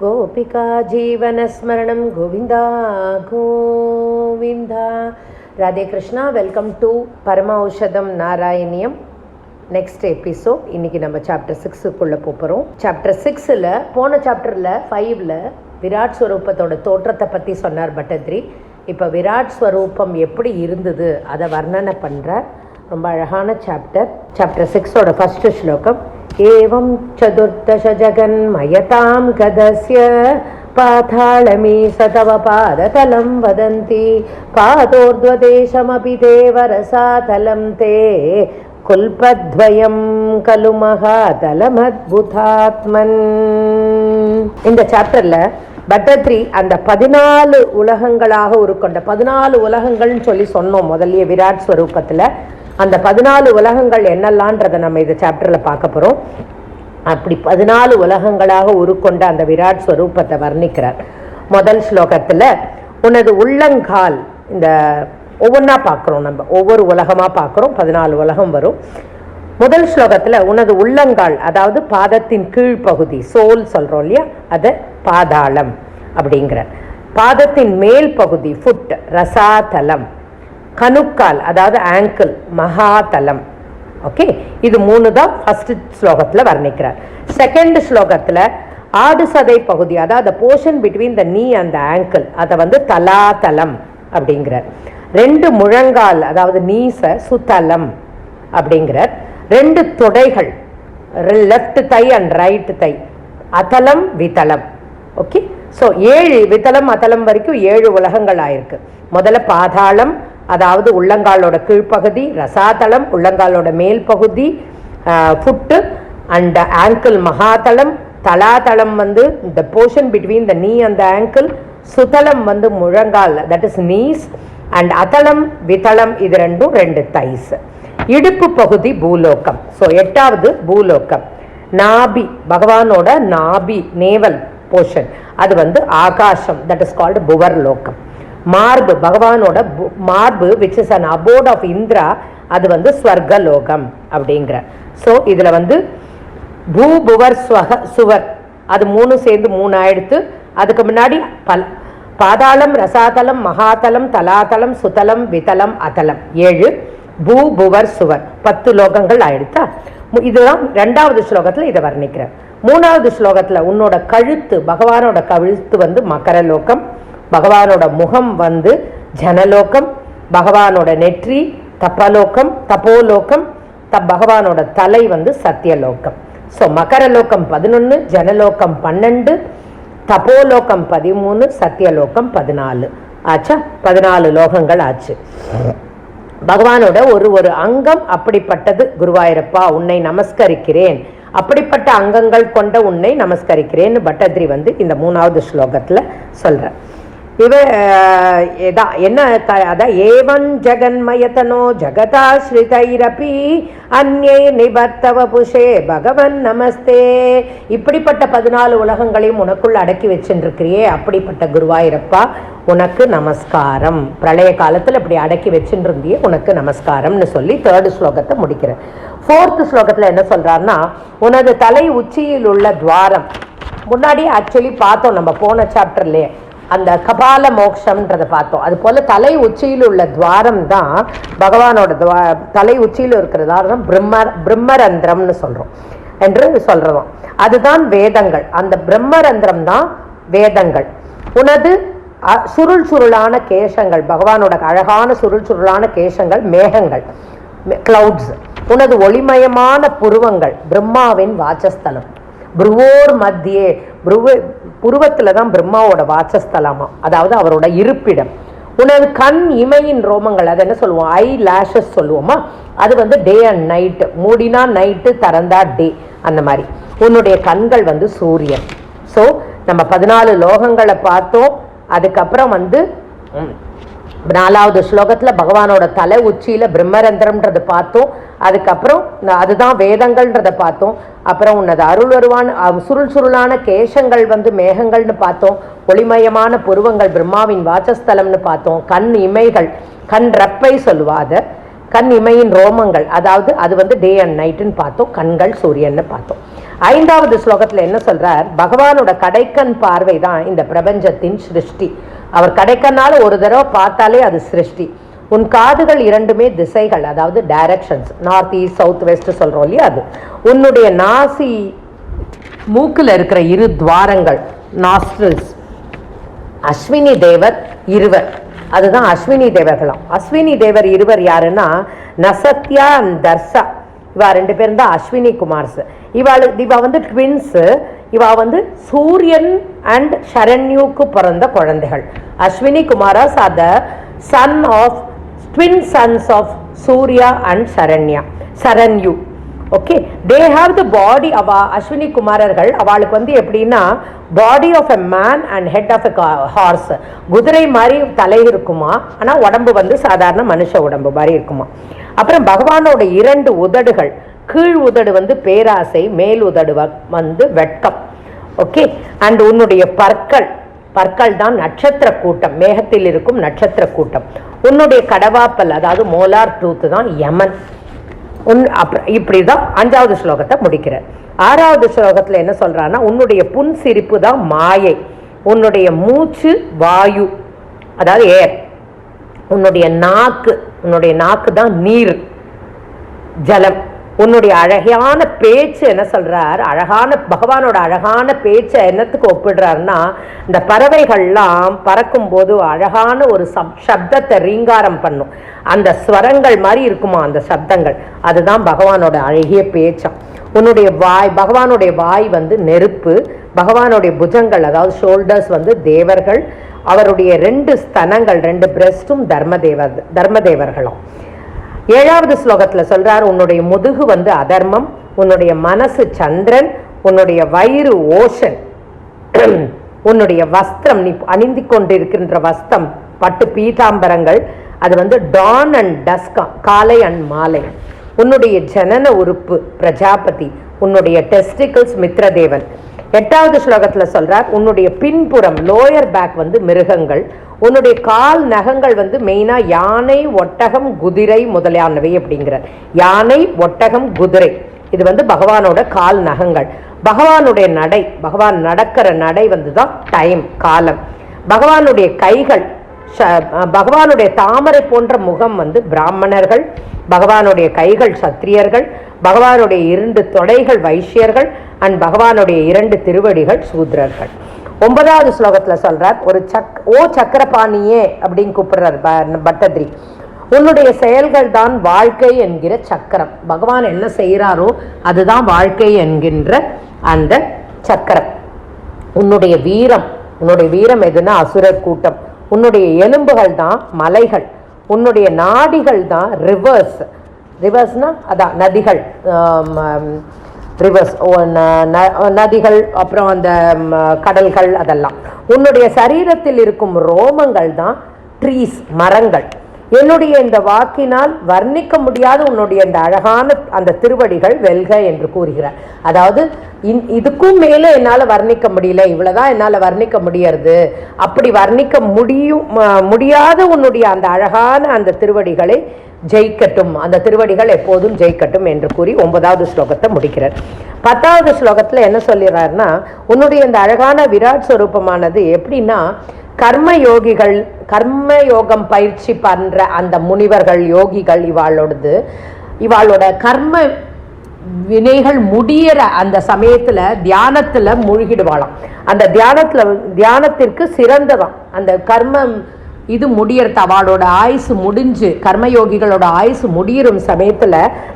Gopika ஜீவனஸ்மரணம் Govinda Govinda. Radhe Krishna. Welcome to பரம ஔஷதம் Narayaneeyam. Next episode. இன்றைக்கி நம்ம சாப்டர் 6க்குள்ளே போகிறோம். சாப்டர் 6ல் போன சாப்டரில் 5ல் விராட் ஸ்வரூபத்தோட தோற்றத்தை பற்றி சொன்னார் பட்டத்ரி. இப்போ விராட் ஸ்வரூபம் எப்படி இருந்தது அதை வர்ணனை பண்ணுறார். ரொம்ப அழகான சாப்டர். சாப்டர் 6ஓட ஃபஸ்ட்டு ஸ்லோகம். ஏவம் சதுர்தச ஜகன்மயதாம் கதஸ்ய பாதாளமீ சதவ பாததலம் வதந்தி பாதோர்த்வதேசமபி தேவரசாதலம் தே குல்பத்வயம் கலு மகாதலமத்புதாத்மன். இந்த சாப்டர்ல பட்டத்ரி அந்த 14 உலகங்களாக உருக்கொண்ட 14 உலகங்கள்னு சொல்லி சொன்னோம் முதல்ல விராட் ஸ்வரூபத்தில். அந்த 14 உலகங்கள் என்னெல்லான்றதை நம்ம இந்த சாப்டரில் பார்க்க போகிறோம். அப்படி 14 உலகங்களாக உருக்கொண்ட அந்த விராட் ஸ்வரூபத்தை வர்ணிக்கிறார். முதல் ஸ்லோகத்தில் உனது உள்ளங்கால், இந்த ஒவ்வொன்றா பார்க்குறோம், நம்ம ஒவ்வொரு உலகமாக பார்க்குறோம். 14 உலகம் வரும். முதல் ஸ்லோகத்தில் உனது உள்ளங்கால், அதாவது பாதத்தின் கீழ்ப்பகுதி, சோல் சொல்கிறோம் இல்லையா, அதை பாதாளம் அப்படிங்கிற. பாதத்தின் மேல் பகுதி ஃபுட், ரசாதலம். கணுக்கால், அதாவது ஆங்கிள், மகாதலம். ஓகே, இது 3 தான் ஃபர்ஸ்ட் ஸ்லோகத்தில் வர்ணிக்கிறார். செகண்ட் ஸ்லோகத்தில் ஆடு சதை பகுதி, அதாவது போர்ஷன் பிட்வீன் த நீ அண்ட் த ஆங்கிள், அதை வந்து தலாதலம் அப்படிங்கிறார். 2 முழங்கால், அதாவது நீச சுதலம் அப்படிங்கிறார். 2 தொடைகள், left thigh and right thigh, அதலம் விதலம். ஓகே, ஸோ 7 விதலம் அதலம் வரைக்கும் 7 உலகங்கள் ஆயிருக்கு. முதல்ல பாதாளம், அதாவது உள்ளங்காலோட கீழ்ப்பகுதி, ரசாதலம் உள்ளங்காலோட மேல் பகுதி, ஃபுட்டு அண்ட் ஆங்கிள் மகாதலம். தலாதலம் வந்து த போர்ஷன் பிட்வீன் த நீ அண்ட் த ஆங்கிள். சுதலம் வந்து முழங்கால், தட் இஸ் நீஸ். அண்ட் அதலம் விதலம், இது ரெண்டும் 2 தைஸ். இடுப்பு பகுதி பூலோகம். ஸோ 8வது பூலோகம். நாபி, பகவானோட நாபி, நேவல் போர்ஷன், அது வந்து ஆகாசம், தட் இஸ் கால்டு புவர் லோகம். மார்பு, பகவானோட மார்பு which is an abode of Indra, அது வந்து ஸ்வர்கலோகம் அப்படிங்கிற. ஸோ இதில் வந்து பூ புவர் ஸ்வக சுவர், அது 3 சேர்ந்து 3 ஆயிடுத்து. அதுக்கு முன்னாடி பாதாளம், ரசாதலம், மகாதலம், தலாதலம், சுதலம், விதலம், அதலம், 7. பூ புவர் சுவர் 10 லோகங்கள் ஆயிடுத்தா. இதுதான் 2வது ஸ்லோகத்தில் இதை வர்ணிக்கிறார். 3வது ஸ்லோகத்தில் உன்னோட கழுத்து, பகவானோட கழுத்து வந்து மகரலோகம், பகவானோட முகம் வந்து ஜனலோகம், பகவானோட நெற்றி தப்பலோகம், தப்போலோகம், பகவானோட தலை வந்து சத்தியலோகம். ஸோ மகரலோகம் 11, ஜனலோகம் 12, தப்போலோகம் 13, சத்தியலோகம் 14 ஆச்சா. 14 லோகங்கள் ஆச்சு. பகவானோட ஒரு அங்கம் அப்படிப்பட்டது. குருவாயூரப்பா உன்னை நமஸ்கரிக்கிறேன், அப்படிப்பட்ட அங்கங்கள் கொண்ட உன்னை நமஸ்கரிக்கிறேன்னு பட்டத்ரி வந்து இந்த 3வது ஸ்லோகத்தில் சொல்கிறார். இவ என்ன அதான் ஏவன் ஜெகன்மயதனோ ஜகதாஸ்ரிதைரபி அந்யே நிபர்த்தவ புஷே பகவன் நமஸ்தே. இப்படிப்பட்ட 14 உலகங்களையும் உனக்குள் அடக்கி வச்சுருக்கிறியே, அப்படிப்பட்ட குருவாயூரப்பா உனக்கு நமஸ்காரம். பிரளய காலத்தில் இப்படி அடக்கி வச்சுருந்தியே, உனக்கு நமஸ்காரம்னு சொல்லி 3rd ஸ்லோகத்தை முடிக்கிறேன். 4th ஸ்லோகத்தில் என்ன சொல்கிறாருன்னா, உனது தலை உச்சியில் உள்ள துவாரம். முன்னாடி ஆக்சுவலி பார்த்தோம் நம்ம போன சாப்டர்லேயே, அந்த கபால மோக்ஷம்ன்றதை பார்த்தோம். அது போல் தலை உச்சியில் உள்ள துவாரம் தான் பகவானோட தலை உச்சியில் இருக்கிற துவாரம் பிரம்மரந்திரம்னு சொல்கிறோம் என்று சொல்கிறோம். அதுதான் வேதங்கள். அந்த பிரம்மரந்திரம் தான் வேதங்கள். உனது சுருள் சுருளான கேசங்கள், பகவானோட அழகான சுருள் சுருளான கேசங்கள் மேகங்கள், கிளவுட்ஸ். உனது ஒளிமயமான புருவங்கள் பிரம்மாவின் வாசஸ்தலம். புருவோர் மத்தியே, புருவத்தில் தான் பிரம்மாவோட வாசஸ்தலமா, அதாவது அவரோட இருப்பிடம். உனது கண் இமையின் ரோமங்கள், அது என்ன சொல்லுவோம், ஐ லேஷஸ் சொல்லுவோமா, அது வந்து டே அண்ட் நைட்டு, மூடினா நைட்டு, திறந்தா டே, அந்த மாதிரி. உன்னுடைய கண்கள் வந்து சூரியன். ஸோ நம்ம 14 லோகங்களை பார்த்தோம். அதுக்கப்புறம் வந்து 4வது ஸ்லோகத்தில் பகவானோட தலை உச்சியில் பிரம்மரந்திரம்ன்றதை பார்த்தோம். அதுக்கப்புறம் அதுதான் வேதங்கள்ன்றதை பார்த்தோம். அப்புறம் உன்னது அருள் வருவான சுருள் சுருளான கேசங்கள் வந்து மேகங்கள்னு பார்த்தோம். ஒளிமயமான புருவங்கள் பிரம்மாவின் வாசஸ்தலம்னு பார்த்தோம். கண் இமைகள், கண் ரப்பை சொல்லுவாத, கண் இமையின் ரோமங்கள், அதாவது அது வந்து டே அண்ட் நைட்டுன்னு பார்த்தோம். கண்கள் சூரியன்னு பார்த்தோம். 5வது ஸ்லோகத்துல என்ன சொல்றார், பகவானோட கடைக்கண் பார்வை தான் இந்த பிரபஞ்சத்தின் சிருஷ்டி. அவர் கடைக்கண்ணால ஒரு தடவை பார்த்தாலே அது சிருஷ்டி. உன் காதுகள் இரண்டுமே திசைகள், அதாவது directions, north east south west சொல்றோம் இல்லையா, அது. உன்னுடைய நாசி மூக்குல இருக்கிற இரு துவாரங்கள், நாஸ்ட்ரில்ஸ். அஸ்வினி தேவர் இருவர், அதுதான் அஸ்வினி தேவர்களாம். அஸ்வினி தேவர் இருவர் யாருன்னா நசத்யா அண்ட் தர்சா. இவா 2 பேரும் தான் அஸ்வினி குமார்ஸ். இவா வந்து ட்வின்ஸ். இவா வந்து சூரியன் அண்ட் சரண்யுக்கு பிறந்த குழந்தைகள். Ashwini Kumaras are the son of twin sons of Surya and Saranyu. Okay, they have the body of Ashwini குமாரர்கள். அவளுக்கு வந்து எப்படின்னா body of a man and head of a horse. குதிரை மாதிரி தலை இருக்குமா, ஆனால் உடம்பு வந்து சாதாரண மனுஷ உடம்பு மாதிரி இருக்குமா. அப்புறம் பகவானோட 2 உதடுகள், கீழ் உதடு வந்து பேராசை, மேல் உதடு வந்து வெட்கம். ஓகே, அண்ட் உன்னுடைய பற்கள் தான் நட்சத்திர கூட்டம், மேகத்தில் இருக்கும் நட்சத்திர கூட்டம். உன்னுடைய கடவாப்பல், அதாவது மோலார் டூத் தான் யமன். இப்படிதான் 5வது ஸ்லோகத்தை முடிக்கிறார். 6வது ஸ்லோகத்துல என்ன சொல்றான்னா, உன்னுடைய புன் சிரிப்பு தான் மாயை, உன்னுடைய மூச்சு வாயு, அதாவது ஏர். உன்னுடைய நாக்கு தான் நீர், ஜலம். உன்னுடைய அழகான பேச்சு என்ன சொல்றார், பகவானோட அழகான பேச்சை என்னத்துக்கு ஒப்பிடுறாருன்னா, இந்த பறவைகள்லாம் பறக்கும் போது அழகான ஒரு சப்தத்தை ரீங்காரம் பண்ணும், அந்த ஸ்வரங்கள் மாதிரி இருக்குமா அந்த சப்தங்கள், அதுதான் பகவானோட அழகிய பேச்சம். உன்னுடைய பகவானுடைய வாய் வந்து நெருப்பு, பகவானுடைய புஜங்கள் அதாவது ஷோல்டர்ஸ் வந்து தேவர்கள், அவருடைய 2 ஸ்தனங்கள் 2 பிரஸ்டும் தர்மதேவர்களும். 7வது ஸ்லோகத்துல சொல்றார், உன்னுடைய முதுகு வந்து அதர்மம், உன்னுடைய மனசு சந்திரன், உன்னுடைய வயிறு ஓஷன், உன்னுடைய வஸ்திரம், நீ அணிந்து கொண்டிருக்கின்ற வஸ்திரம் பட்டு பீதாம்பரங்கள், அது வந்து டான் அண்ட் டஸ்கம், காலை அண்ட் மாலை. உன்னுடைய ஜனன உறுப்பு பிரஜாபதி, உன்னுடைய டெஸ்டிகல்ஸ் மித்ரதேவன். 8வது ஸ்லோகத்துல சொல்றார், உன்னுடைய பின்புறம் லோயர் பேக் வந்து மிருகங்கள், உன்னுடைய கால் நகங்கள் வந்து மெயினா யானை, ஒட்டகம், குதிரை முதலானவை அப்படிங்கிறார். யானை, ஒட்டகம், குதிரை, இது வந்து பகவானோட கால் நகங்கள். பகவானுடைய நடை, பகவான் நடக்கிற நடை வந்து தான் டைம், காலம். பகவானுடைய கைகள், பகவானுடைய தாமரை போன்ற முகம் வந்து பிராமணர்கள், பகவானுடைய கைகள் சத்திரியர்கள், பகவானுடைய 2 தொடைகள் வைஷ்யர்கள், அண்ட் பகவானுடைய 2 திருவடிகள் சூத்ரர்கள். 9வது ஸ்லோகத்துல சொல்றார், ஓ சக்கரபாணியே அப்படின்னு கூப்பிடுறார் பட்டத்ரி. உன்னுடைய செயல்கள் தான் வாழ்க்கை என்கிற சக்கரம். பகவான் என்ன செய்யறாரோ அதுதான் வாழ்க்கை என்கின்ற அந்த சக்கரம். உன்னுடைய வீரம் எதுனா அசுரர் கூட்டம். உன்னுடைய எலும்புகள் தான் மலைகள். உன்னுடைய நாடிகள் தான் ரிவர்ஸ்னா அதான் நதிகள், ரிவர்ஸ் நதிகள், அப்புறம் அந்த கடல்கள், அதெல்லாம். உன்னுடைய சரீரத்தில் இருக்கும் ரோமங்கள் தான் ட்ரீஸ், மரங்கள். என்னுடைய இந்த வாக்கினால் வர்ணிக்க முடியாத உன்னுடைய இந்த அழகான அந்த திருவடிகள் வெல்க என்று கூறுகிறார். அதாவது இதுக்கும் மேலே என்னால் வர்ணிக்க முடியல, இவ்வளவுதான் என்னால் வர்ணிக்க முடியாது, அப்படி வர்ணிக்க முடியாத உன்னுடைய அந்த அழகான அந்த திருவடிகளை ஜெயிக்கட்டும், அந்த திருவடிகள் எப்போதும் ஜெயிக்கட்டும் என்று கூறி 9வது ஸ்லோகத்தை முடிக்கிறார். 10வது ஸ்லோகத்துல என்ன சொல்லிடுறாருன்னா, உன்னுடைய இந்த அழகான விராட் ஸ்வரூபமானது எப்படின்னா, கர்மயோகம் பயிற்சி பண்ற அந்த முனிவர்கள், யோகிகள், இவாளோட கர்ம வினைகள் முடியற அந்த சமயத்துல தியானத்துல மூழ்கிடுவாளாம். அந்த தியானத்திற்கு சிறந்ததான் அந்த கர்மம் இது முடியறது. அவளோட ஆயுசு முடிஞ்சு, கர்மயோகிகளோட ஆயுசு முடியும் சமயத்துல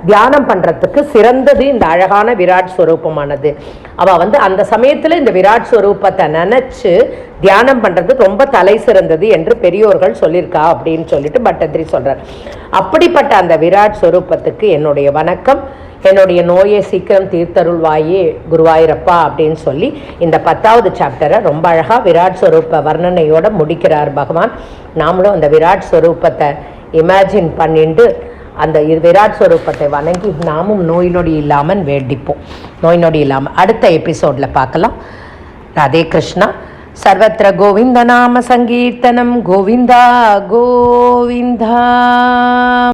தியானம் பண்றதுக்கு சிறந்தது இந்த அழகான விராட் ஸ்வரூபமானது. அவ வந்து அந்த சமயத்துல இந்த விராட் ஸ்வரூபத்தை நினைச்சு தியானம் பண்றது ரொம்ப தலை சிறந்தது என்று பெரியோர்கள் சொல்லியிருக்கா அப்படின்னு சொல்லிட்டு பட்டத்ரி சொல்றார். அப்படிப்பட்ட அந்த விராட் ஸ்வரூபத்துக்கு என்னுடைய வணக்கம், என்னுடைய நோயை சீக்கிரம் தீர்த்தருள்வாயே குருவாயூரப்பா அப்படின்னு சொல்லி இந்த 10வது சாப்டரை ரொம்ப அழகா விராட் ஸ்வரூப வர்ணனையோட முடிக்கிறார் பகவான். நாமளும் அந்த விராட் ஸ்வரூபத்தை இமேஜின் பண்ணிட்டு அந்த விராட் ஸ்வரூபத்தை வணங்கி நாமும் நோய் நொடி இல்லாமல் வேண்டிப்போம். நோய் நொடி இல்லாமல் அடுத்த எபிசோட்ல பார்க்கலாம். ராதே கிருஷ்ணா. சர்வத்திர கோவிந்த நாம சங்கீர்த்தனம். கோவிந்தா கோவிந்தா.